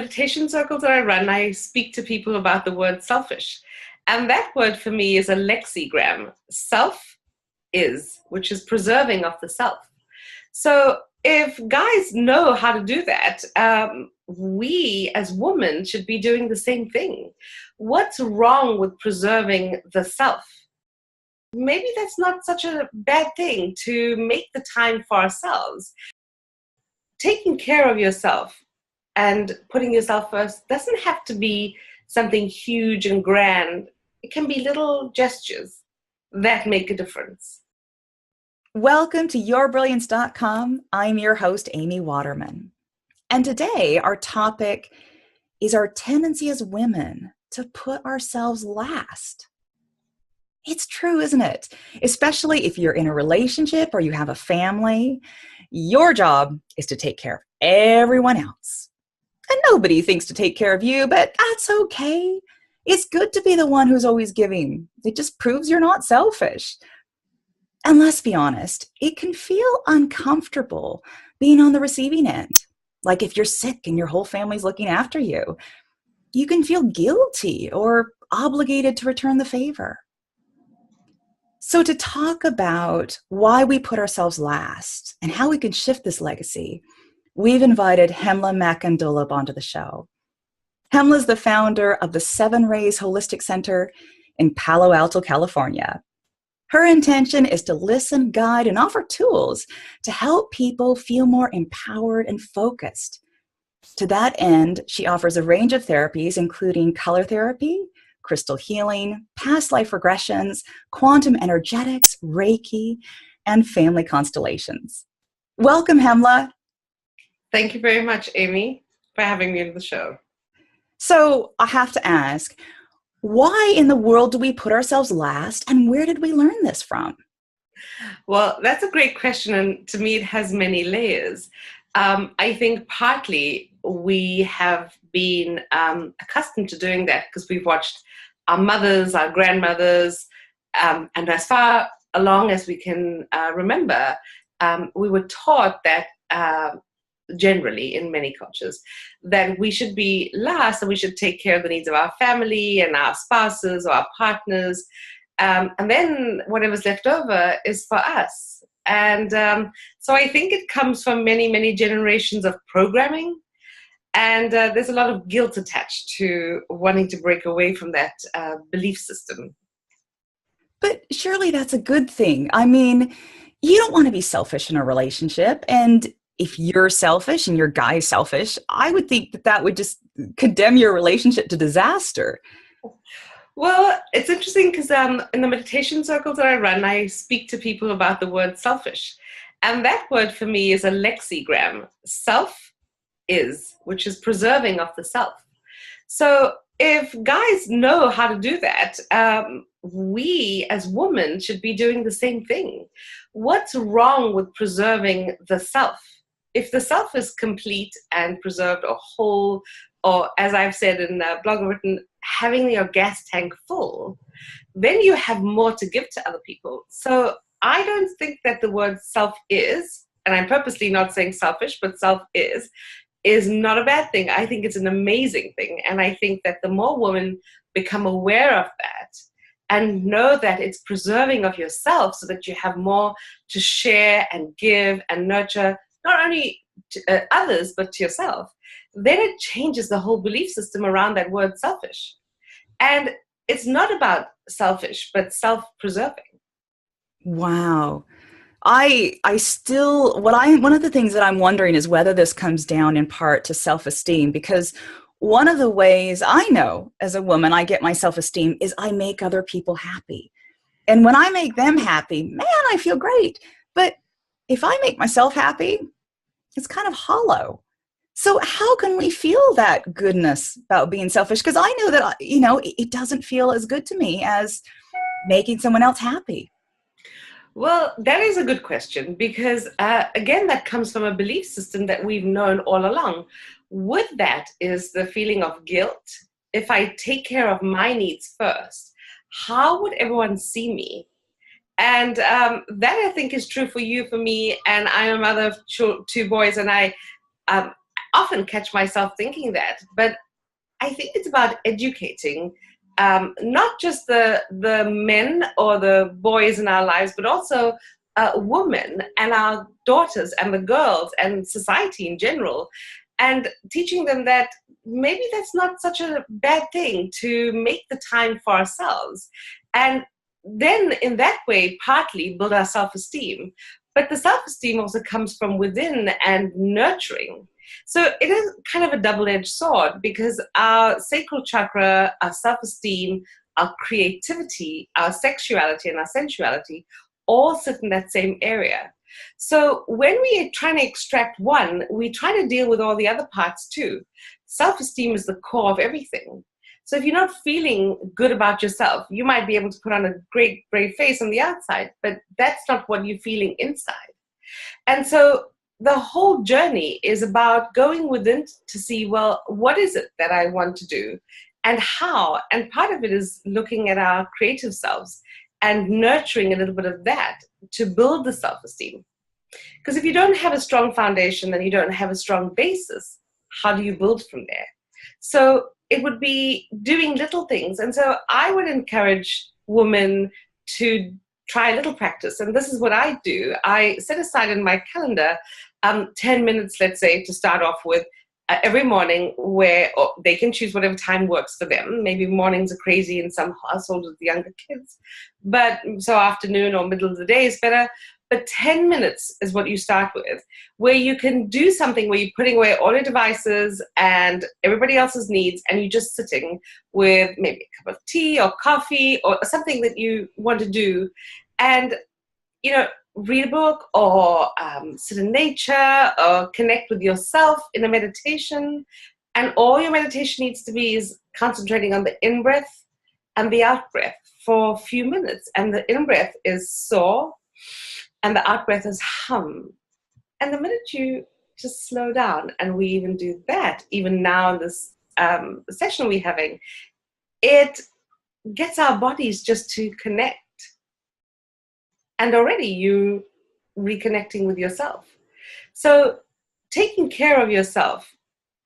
meditation circles that I run, I speak to people about the word selfish. And that word for me is a lexigram. Self is, which is preserving of the self. So if guys know how to do that, we as women should be doing the same thing. What's wrong with preserving the self? Maybe that's not such a bad thing to make the time for ourselves. Taking care of yourself and putting yourself first doesn't have to be something huge and grand. It can be little gestures that make a difference. Welcome to yourbrilliance.com. I'm your host, Amy Waterman. And today our topic is our tendency as women to put ourselves last. It's true, isn't it? Especially if you're in a relationship or you have a family, your job is to take care of everyone else. And nobody thinks to take care of you, but that's okay. It's good to be the one who's always giving. It just proves you're not selfish. And let's be honest, it can feel uncomfortable being on the receiving end. Like if you're sick and your whole family's looking after you, you can feel guilty or obligated to return the favor. So to talk about why we put ourselves last and how we can shift this legacy, we've invited Hemla Makan-Dullabh onto the show. Hemla is the founder of the Seven Rays Holistic Center in Palo Alto, California. Her intention is to listen, guide, and offer tools to help people feel more empowered and focused. To that end, she offers a range of therapies, including color therapy, crystal healing, past life regressions, quantum energetics, Reiki, and family constellations. Welcome, Hemla. Thank you very much, Amy, for having me on the show. So I have to ask, why in the world do we put ourselves last, and where did we learn this from? Well, that's a great question, and to me it has many layers. I think partly we have been accustomed to doing that because we've watched our mothers, our grandmothers, and as far along as we can remember, we were taught that generally in many cultures that we should be last and we should take care of the needs of our family and our spouses or our partners, and then whatever's left over is for us. And so I think it comes from many generations of programming, and there's a lot of guilt attached to wanting to break away from that belief system. But surely that's a good thing. I mean, you don't want to be selfish in a relationship, and if you're selfish and your guy's selfish, I would think that would just condemn your relationship to disaster. Well, it's interesting because in the meditation circles that I run, I speak to people about the word selfish. And that word for me is a lexigram. Self is, which is preserving of the self. So if guys know how to do that, we as women should be doing the same thing. What's wrong with preserving the self? If the self is complete and preserved or whole, or as I've said in a blog I've written, having your gas tank full, then you have more to give to other people. So I don't think that the word self is, and I'm purposely not saying selfish, but self is not a bad thing. I think it's an amazing thing. And I think that the more women become aware of that and know that it's preserving of yourself so that you have more to share and give and nurture, not only to others, but to yourself, then it changes the whole belief system around that word selfish. And it's not about selfish, but self-preserving. Wow. One of the things that I'm wondering is whether this comes down in part to self-esteem, because one of the ways I know as a woman I get my self-esteem is I make other people happy. And when I make them happy, man, I feel great. But if I make myself happy, it's kind of hollow. So how can we feel that goodness about being selfish? Because I know that, it doesn't feel as good to me as making someone else happy. Well, that is a good question because, again, that comes from a belief system that we've known all along. With that is the feeling of guilt. If I take care of my needs first, how would everyone see me? And that I think is true for you, for me, and I'm a mother of two boys, and often catch myself thinking that, but I think it's about educating not just the men or the boys in our lives, but also women and our daughters and the girls and society in general, and teaching them that maybe that's not such a bad thing to make the time for ourselves. And then in that way, partly build our self-esteem. But the self-esteem also comes from within and nurturing. So it is kind of a double-edged sword, because our sacral chakra, our self-esteem, our creativity, our sexuality, and our sensuality all sit in that same area. So when we are trying to extract one, we try to deal with all the other parts too. Self-esteem is the core of everything. So if you're not feeling good about yourself, you might be able to put on a great, brave face on the outside, but that's not what you're feeling inside. And so the whole journey is about going within to see, well, what is it that I want to do and how? And part of it is looking at our creative selves and nurturing a little bit of that to build the self-esteem. Because if you don't have a strong foundation and you don't have a strong basis, how do you build from there? So it would be doing little things. And so I would encourage women to try a little practice. And this is what I do. I set aside in my calendar 10 minutes, let's say, to start off with every morning, where they can choose whatever time works for them. Maybe mornings are crazy in some households with younger kids, but so afternoon or middle of the day is better. But 10 minutes is what you start with, where you can do something where you're putting away all your devices and everybody else's needs, and you're just sitting with maybe a cup of tea or coffee or something that you want to do, and, you know, read a book or sit in nature or connect with yourself in a meditation. And all your meditation needs to be is concentrating on the in-breath and the out-breath for a few minutes. And the in-breath is saw, and the out-breath is hum. And the minute you just slow down, and we even do that, even now in this session we're having, it gets our bodies just to connect. And already you reconnecting with yourself. So taking care of yourself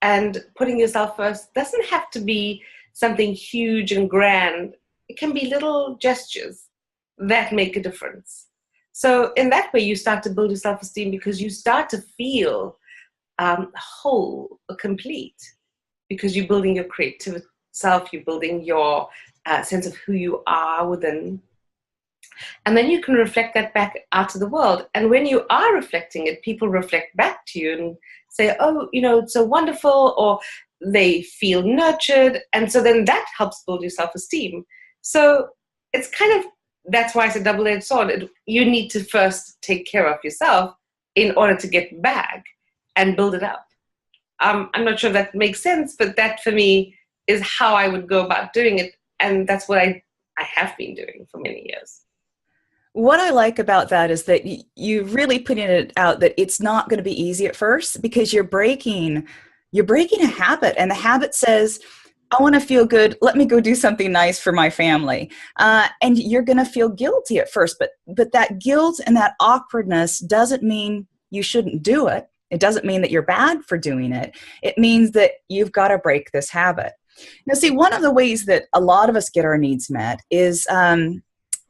and putting yourself first doesn't have to be something huge and grand. It can be little gestures that make a difference. So in that way, you start to build your self-esteem, because you start to feel whole, complete, because you're building your creative self, you're building your sense of who you are within. And then you can reflect that back out to the world. And when you are reflecting it, people reflect back to you and say, oh, you know, it's so wonderful, or they feel nurtured. And so then that helps build your self-esteem. So it's kind of, that's why it's a double-edged sword. You need to first take care of yourself in order to get back and build it up. I'm not sure if that makes sense, but that for me is how I would go about doing it. And that's what I have been doing for many years. What I like about that is that you really putting it out that it's not going to be easy at first, because you're breaking a habit, and the habit says, I want to feel good. Let me go do something nice for my family. And you're going to feel guilty at first, but that guilt and that awkwardness doesn't mean you shouldn't do it. It doesn't mean that you're bad for doing it. It means that you've got to break this habit. Now, see, one of the ways that a lot of us get our needs met is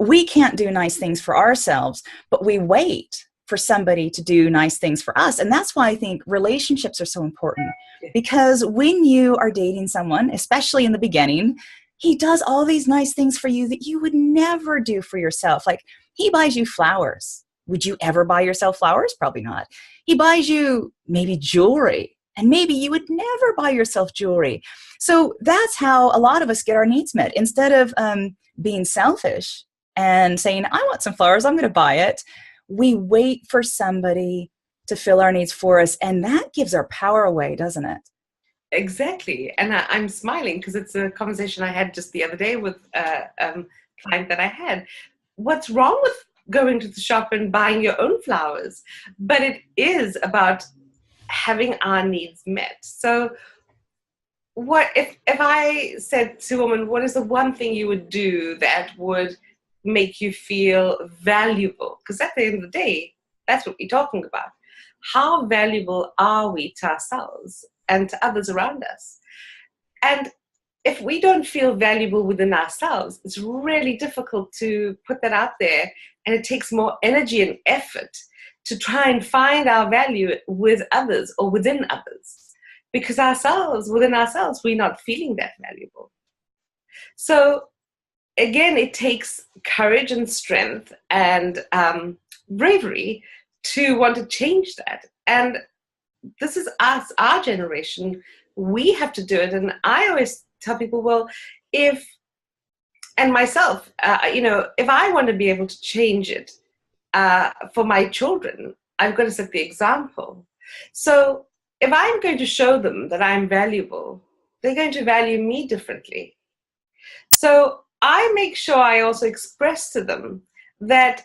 we can't do nice things for ourselves, but we wait for somebody to do nice things for us. And that's why I think relationships are so important, because when you are dating someone, especially in the beginning, he does all these nice things for you that you would never do for yourself. Like, he buys you flowers. Would you ever buy yourself flowers? Probably not. He buys you maybe jewelry, and maybe you would never buy yourself jewelry. So that's how a lot of us get our needs met. Instead of being selfish and saying, I want some flowers, I'm going to buy it, we wait for somebody to fill our needs for us. And that gives our power away, doesn't it? Exactly. And I'm smiling because it's a conversation I had just the other day with a client that I had. What's wrong with going to the shop and buying your own flowers? But it is about having our needs met. So what if I said to a woman, what is the one thing you would do that would make you feel valuable? Because at the end of the day, that's what we're talking about. How valuable are we to ourselves and to others around us? And if we don't feel valuable within ourselves, it's really difficult to put that out there. And it takes more energy and effort to try and find our value with others or within others. Because within ourselves, we're not feeling that valuable. So again, it takes courage and strength and bravery to want to change that. And this is us, our generation. We have to do it. And I always tell people, well, and myself, if I want to be able to change it for my children, I've got to set the example. So if I'm going to show them that I'm valuable, they're going to value me differently. So I make sure I also express to them that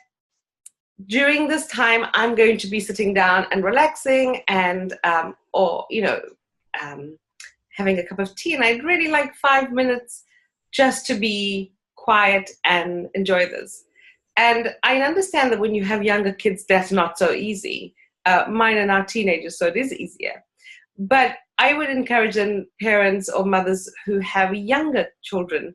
during this time, I'm going to be sitting down and relaxing and, having a cup of tea. And I'd really like 5 minutes just to be quiet and enjoy this. And I understand that when you have younger kids, that's not so easy. Mine are now teenagers, so it is easier. But I would encourage parents or mothers who have younger children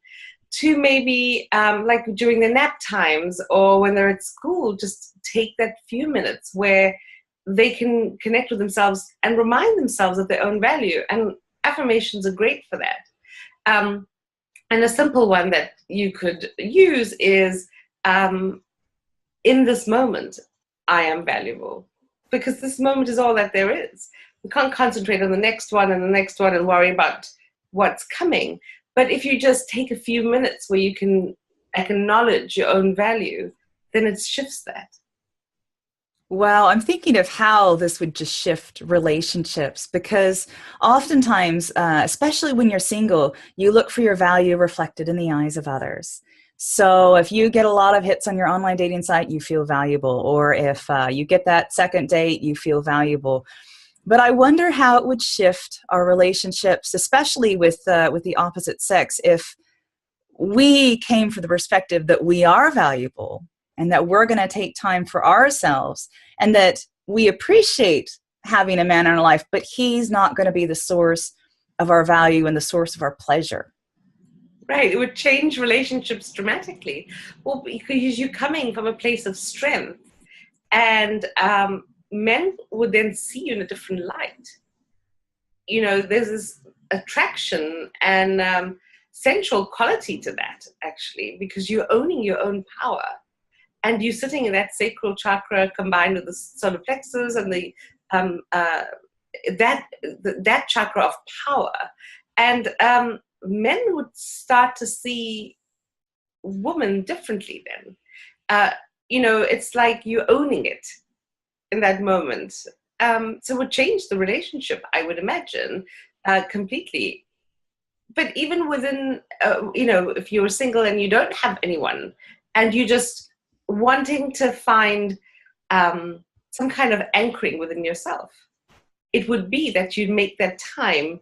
to maybe, like during their nap times or when they're at school, just take that few minutes where they can connect with themselves and remind themselves of their own value. And affirmations are great for that. And a simple one that you could use is, in this moment, I am valuable. Because this moment is all that there is. We can't concentrate on the next one and the next one and worry about what's coming. But if you just take a few minutes where you can acknowledge your own value, then it shifts that. Well, I'm thinking of how this would just shift relationships, because oftentimes, especially when you're single, you look for your value reflected in the eyes of others. So if you get a lot of hits on your online dating site, you feel valuable. Or if you get that second date, you feel valuable. But I wonder how it would shift our relationships, especially with the opposite sex, if we came from the perspective that we are valuable and that we're going to take time for ourselves and that we appreciate having a man in our life, but he's not going to be the source of our value and the source of our pleasure. Right, it would change relationships dramatically. Well, because you're coming from a place of strength, and men would then see you in a different light. There's this attraction and sensual quality to that, actually, because you're owning your own power. And you're sitting in that sacral chakra combined with the solar plexus and that chakra of power. And men would start to see women differently then. It's like you're owning it in that moment. So it would change the relationship, I would imagine, completely. But even within, if you're single and you don't have anyone and you just wanting to find some kind of anchoring within yourself, it would be that you'd make that time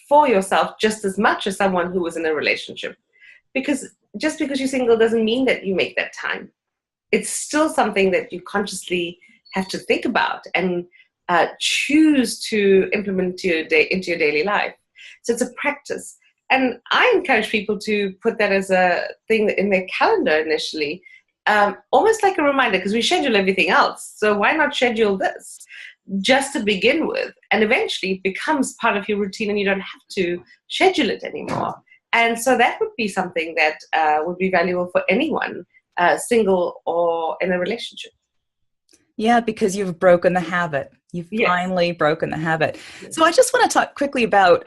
for yourself just as much as someone who was in a relationship. Because just because you're single doesn't mean that you make that time. It's still something that you consciously have to think about and choose to implement into your daily life. So it's a practice. And I encourage people to put that as a thing in their calendar initially, almost like a reminder, because we schedule everything else. So why not schedule this just to begin with? And eventually it becomes part of your routine and you don't have to schedule it anymore. And so that would be something that would be valuable for anyone, single or in a relationship. Yeah, because you've broken the habit. You've finally broken the habit. So I just want to talk quickly about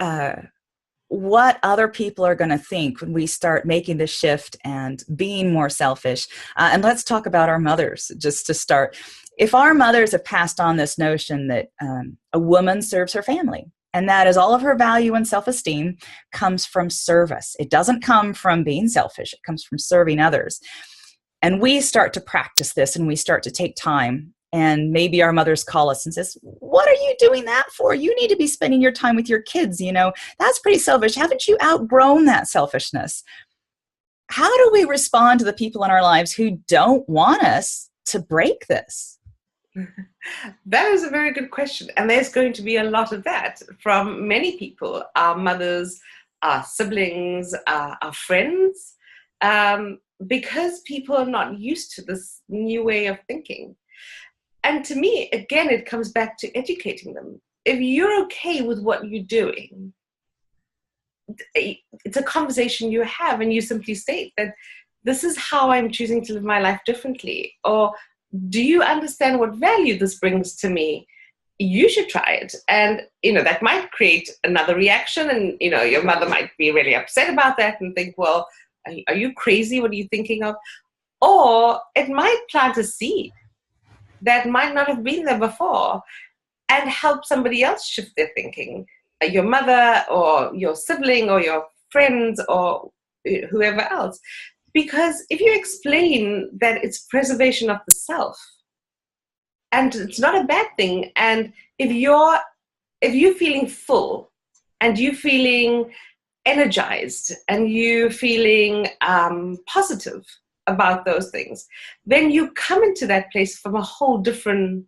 what other people are going to think when we start making this shift and being more selfish. And let's talk about our mothers, just to start. If our mothers have passed on this notion that a woman serves her family, and that is all of her value and self-esteem comes from service. It doesn't come from being selfish. It comes from serving others. And we start to practice this and we start to take time. And maybe our mothers call us and says, what are you doing that for? You need to be spending your time with your kids. That's pretty selfish. Haven't you outgrown that selfishness? How do we respond to the people in our lives who don't want us to break this? That is a very good question. And there's going to be a lot of that from many people, our mothers, our siblings, our friends, because people are not used to this new way of thinking. And to me, again, it comes back to educating them. If you're okay with what you're doing, it's a conversation you have, and you simply state that this is how I'm choosing to live my life differently. Or do you understand what value this brings to me? You should try it. And, that might create another reaction. And, your mother might be really upset about that and think, well, are you crazy? What are you thinking of? Or it might plant a seed that might not have been there before and help somebody else shift their thinking, your mother or your sibling or your friends or whoever else. Because if you explain that it's preservation of the self, and it's not a bad thing, and if you're feeling full and you're feeling energized and you're feeling positive about those things, then you come into that place from a whole different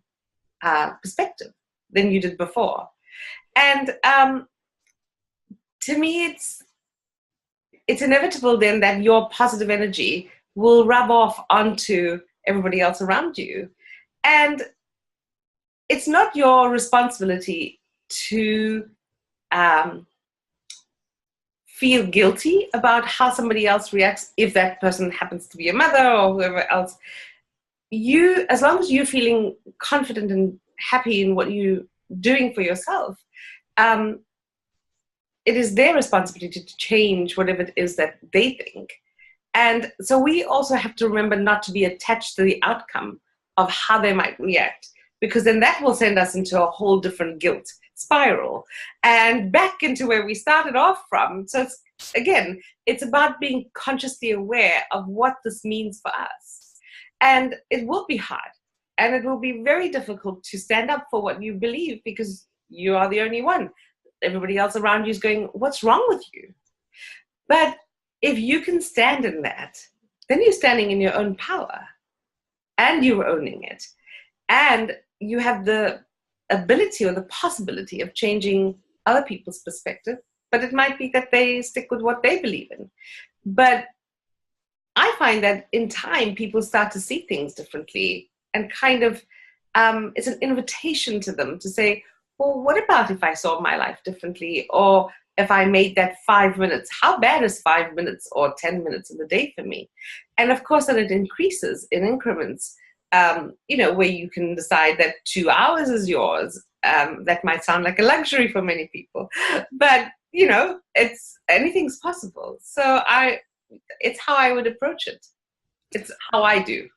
perspective than you did before. And to me, it's inevitable then that your positive energy will rub off onto everybody else around you. And it's not your responsibility to feel guilty about how somebody else reacts, if that person happens to be a mother or whoever else. As long as you're feeling confident and happy in what you're doing for yourself, it is their responsibility to change whatever it is that they think. And so we also have to remember not to be attached to the outcome of how they might react, because then that will send us into a whole different guilt spiral and back into where we started off from. So it's about being consciously aware of what this means for us. And it will be hard, and it will be very difficult to stand up for what you believe, because you are the only one. Everybody else around you is going, what's wrong with you? But if you can stand in that, then you're standing in your own power, and you're owning it. And you have the ability or the possibility of changing other people's perspective, but it might be that they stick with what they believe in. But I find that in time, people start to see things differently, and kind of it's an invitation to them to say, well, what about if I saw my life differently? Or if I made that 5 minutes, how bad is 5 minutes or 10 minutes in the day for me? And of course, then it increases in increments, where you can decide that 2 hours is yours. That might sound like a luxury for many people, but anything's possible. So it's how I would approach it. It's how I do.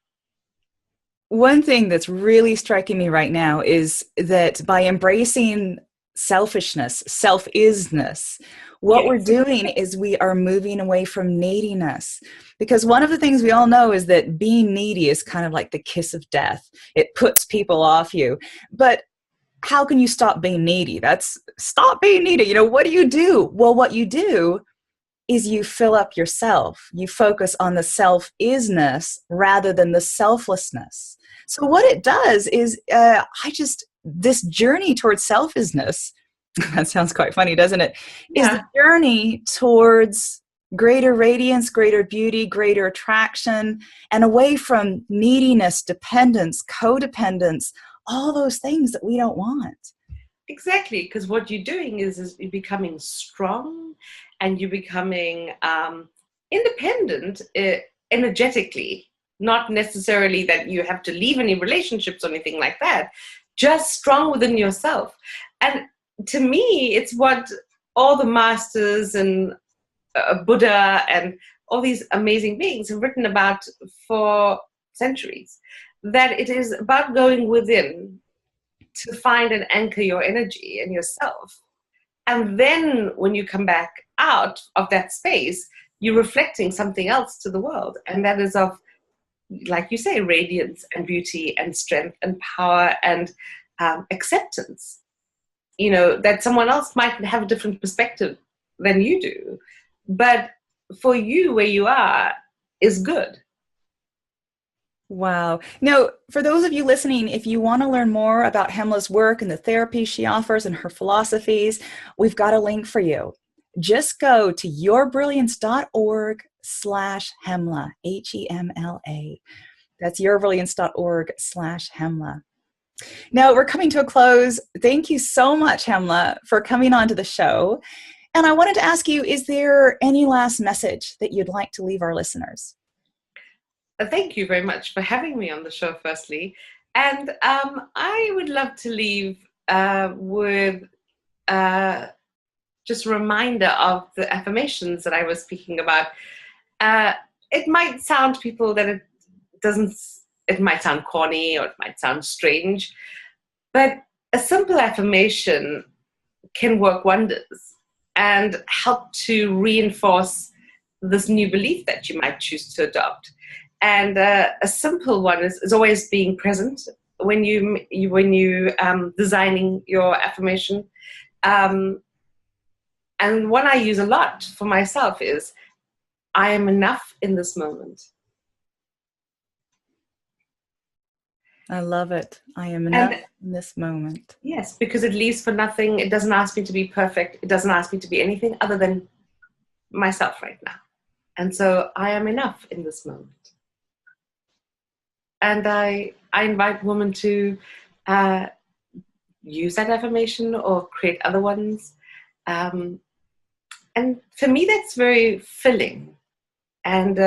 One thing that's really striking me right now is that by embracing selfishness, self-isness, what we're doing is we are moving away from neediness. Because one of the things we all know is that being needy is kind of like the kiss of death. It puts people off you. But how can you stop being needy? Stop being needy. What do you do? Well, what you do is you fill up yourself. You focus on the self-isness rather than the selflessness. So what it does is this journey towards self-isness, that sounds quite funny, doesn't it? Yeah. Is the journey towards greater radiance, greater beauty, greater attraction, and away from neediness, dependence, codependence, all those things that we don't want. Exactly, because what you're doing is you're becoming strong, and you're becoming independent energetically, not necessarily that you have to leave any relationships or anything like that, just strong within yourself. And to me, it's what all the masters and Buddha and all these amazing beings have written about for centuries, that it is about going within to find and anchor your energy and yourself. And then when you come back out of that space, you're reflecting something else to the world. And that is of, like you say, radiance and beauty and strength and power and acceptance. That someone else might have a different perspective than you do. But for you, where you are is good. Wow. Now, for those of you listening, if you want to learn more about Hemla's work and the therapy she offers and her philosophies, we've got a link for you. Just go to yourbrilliance.org/Hemla, Hemla. That's yourbrilliance.org/Hemla. Now, we're coming to a close. Thank you so much, Hemla, for coming on to the show. And I wanted to ask you, is there any last message that you'd like to leave our listeners? Thank you very much for having me on the show, firstly. And I would love to leave with just a reminder of the affirmations that I was speaking about. It might sound to people that it might sound corny or it might sound strange, but a simple affirmation can work wonders and help to reinforce this new belief that you might choose to adopt. And a simple one is always being present when you designing your affirmation. And one I use a lot for myself is, I am enough in this moment. I love it. I am enough in this moment. Yes, because it leaves for nothing. It doesn't ask me to be perfect. It doesn't ask me to be anything other than myself right now. And so I am enough in this moment. And I invite women to use that affirmation or create other ones. And for me, that's very filling and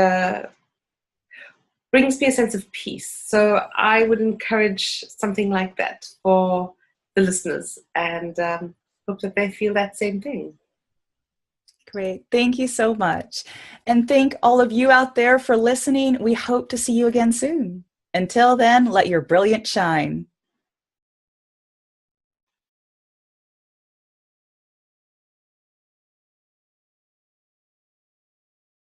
brings me a sense of peace. So I would encourage something like that for the listeners and hope that they feel that same thing. Great. Thank you so much. And thank all of you out there for listening. We hope to see you again soon. Until then, let your brilliance shine.